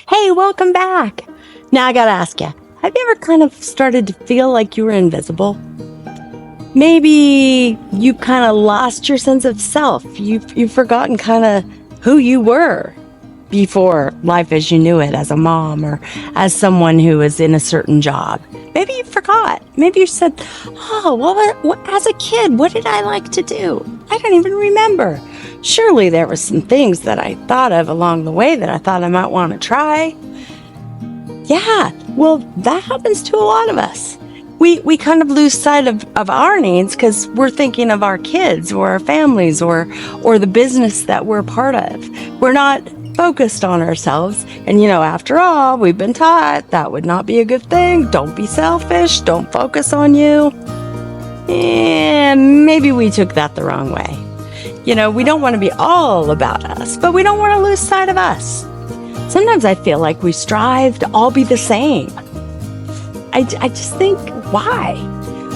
Hey, welcome back. Now I gotta ask you, have you ever kind of started to feel like you were invisible? Maybe you kind of lost your sense of self. You've forgotten kind of who you were before life as you knew it as a mom or as someone who was in a certain job. Maybe you forgot. Maybe you said, oh, well, as a kid, what did I like to do? I don't even remember. Surely there were some things that I thought of along the way that I thought I might want to try. Yeah, well, that happens to a lot of us. We kind of lose sight of our needs because we're thinking of our kids or our families or the business that we're part of. We're not focused on ourselves. And, after all, we've been taught that would not be a good thing. Don't be selfish. Don't focus on you. And maybe we took that the wrong way. We don't want to be all about us, but we don't want to lose sight of us. Sometimes I feel like we strive to all be the same. I just think, why?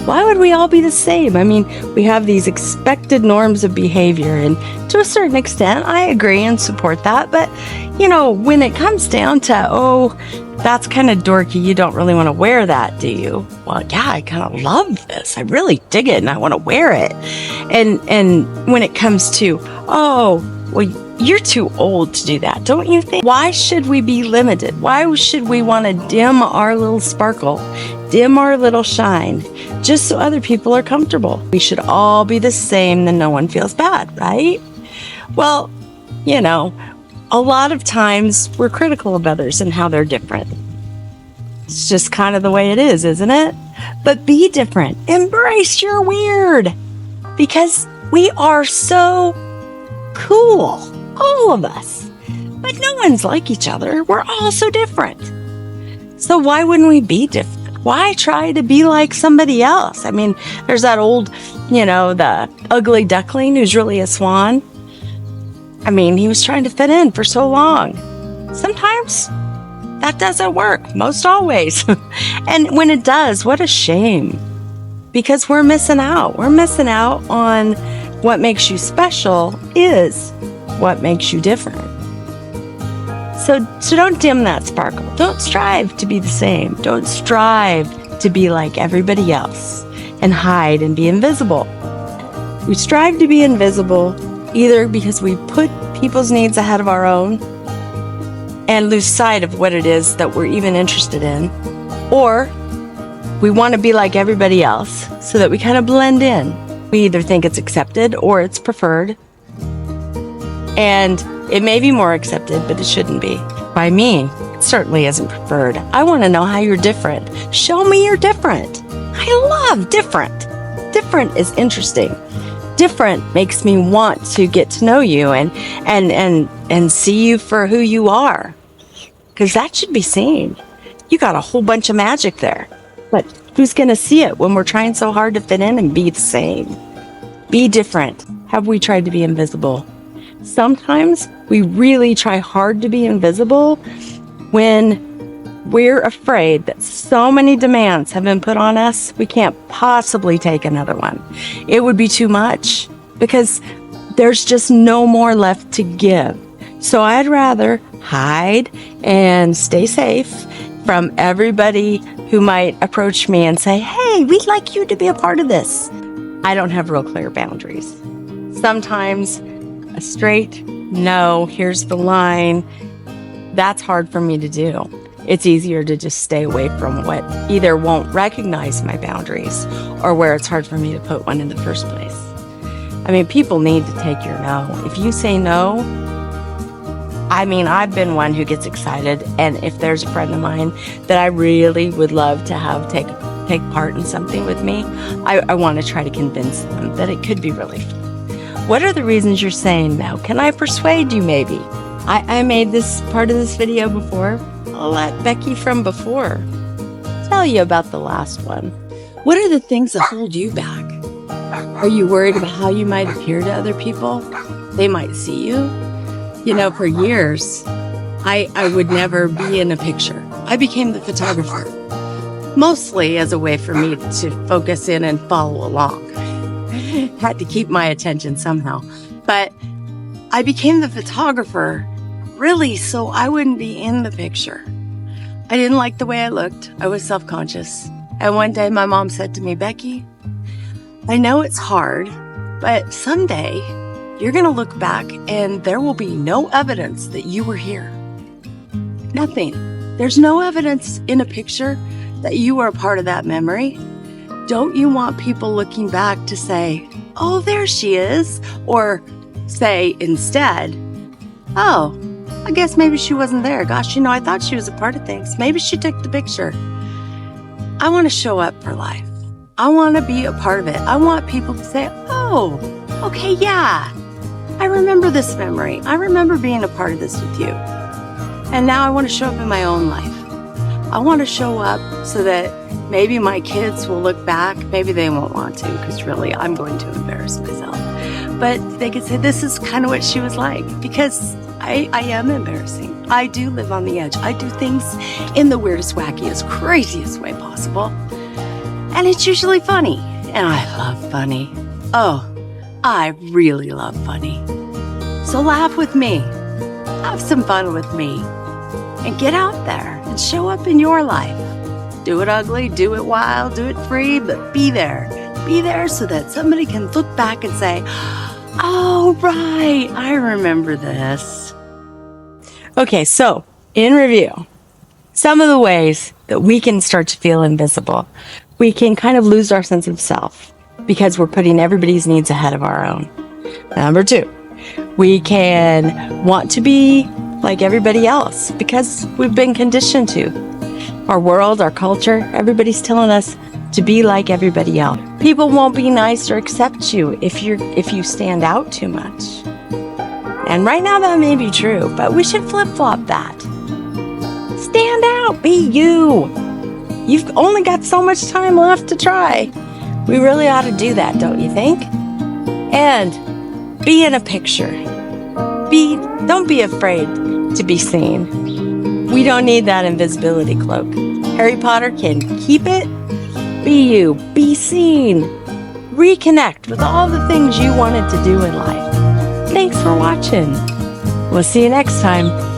Why would we all be the same? I mean, we have these expected norms of behavior, and to a certain extent, I agree and support that. But, when it comes down to, that's kind of dorky, you don't really want to wear that, do you? Well, yeah, I kind of love this. I really dig it, and I want to wear it. And when it comes to, you're too old to do that, don't you think? Why should we be limited? Why should we want to dim our little sparkle, dim our little shine, just so other people are comfortable? We should all be the same, then no one feels bad, right? Well, a lot of times we're critical of others and how they're different. It's just kind of the way it is, isn't it? But be different. Embrace your weird. Because we are so cool. All of us. But no one's like each other. We're all so different. So why wouldn't we be different? Why try to be like somebody else? I mean, there's that old, the ugly duckling who's really a swan. I mean, he was trying to fit in for so long. Sometimes that doesn't work. Most always. And when it does, what a shame. Because we're missing out. We're missing out on what makes you special is what makes you different. So don't dim that sparkle. Don't strive to be the same. Don't strive to be like everybody else and hide and be invisible. We strive to be invisible either because we put people's needs ahead of our own and lose sight of what it is that we're even interested in, or we want to be like everybody else so that we kind of blend in. We either think it's accepted or it's preferred. And it may be more accepted, but it shouldn't be. By me, it certainly isn't preferred. I want to know how you're different. Show me you're different. I love different. Different is interesting. Different makes me want to get to know you and see you for who you are. Because that should be seen. You got a whole bunch of magic there. But who's going to see it when we're trying so hard to fit in and be the same? Be different. Have we tried to be invisible? Sometimes we really try hard to be invisible when we're afraid that so many demands have been put on us, we can't possibly take another one. It would be too much because there's just no more left to give. So I'd rather hide and stay safe from everybody who might approach me and say, hey, we'd like you to be a part of this. I don't have real clear boundaries. Sometimes a straight, no, here's the line, that's hard for me to do. It's easier to just stay away from what either won't recognize my boundaries or where it's hard for me to put one in the first place. I mean, people need to take your no. If you say no, I've been one who gets excited, and if there's a friend of mine that I really would love to have take part in something with me, I want to try to convince them that it could be really fun. What are the reasons you're saying no? Can I persuade you maybe? I made this part of this video before. I'll let Becky from before tell you about the last one. What are the things that hold you back? Are you worried about how you might appear to other people? They might see you. For years, I would never be in a picture. I became the photographer, mostly as a way for me to focus in and follow along. Had to keep my attention somehow. But I became the photographer really so I wouldn't be in the picture. I didn't like the way I looked. I was self-conscious. And one day my mom said to me, Becky, I know it's hard, but someday you're going to look back and there will be no evidence that you were here. Nothing. There's no evidence in a picture that you were a part of that memory. Don't you want people looking back to say, oh, there she is? Or say instead, oh, I guess maybe she wasn't there. Gosh, I thought she was a part of things. Maybe she took the picture. I want to show up for life. I want to be a part of it. I want people to say, oh, okay, yeah, I remember this memory. I remember being a part of this with you. And now I want to show up in my own life. I want to show up so that maybe my kids will look back. Maybe they won't want to, because really I'm going to embarrass myself. But they could say, this is kind of what she was like, because I am embarrassing. I do live on the edge. I do things in the weirdest, wackiest, craziest way possible. And it's usually funny. And I love funny. Oh, I really love funny. So laugh with me. Have some fun with me. And get out there and show up in your life. Do it ugly, do it wild, do it free, but be there. Be there so that somebody can look back and say, oh, right, I remember this. Okay, so in review, some of the ways that we can start to feel invisible. We can kind of lose our sense of self because we're putting everybody's needs ahead of our own. Number 2, we can want to be like everybody else because we've been conditioned to. Our world, our culture, everybody's telling us to be like everybody else. People won't be nice or accept you if you stand out too much. And right now that may be true, but we should flip-flop that. Stand out, be you. You've only got so much time left to try. We really ought to do that, don't you think? And be in a picture. Don't be afraid to be seen. We don't need that invisibility cloak. Harry Potter can keep it. Be you. Be seen. Reconnect with all the things you wanted to do in life. Thanks for watching. We'll see you next time.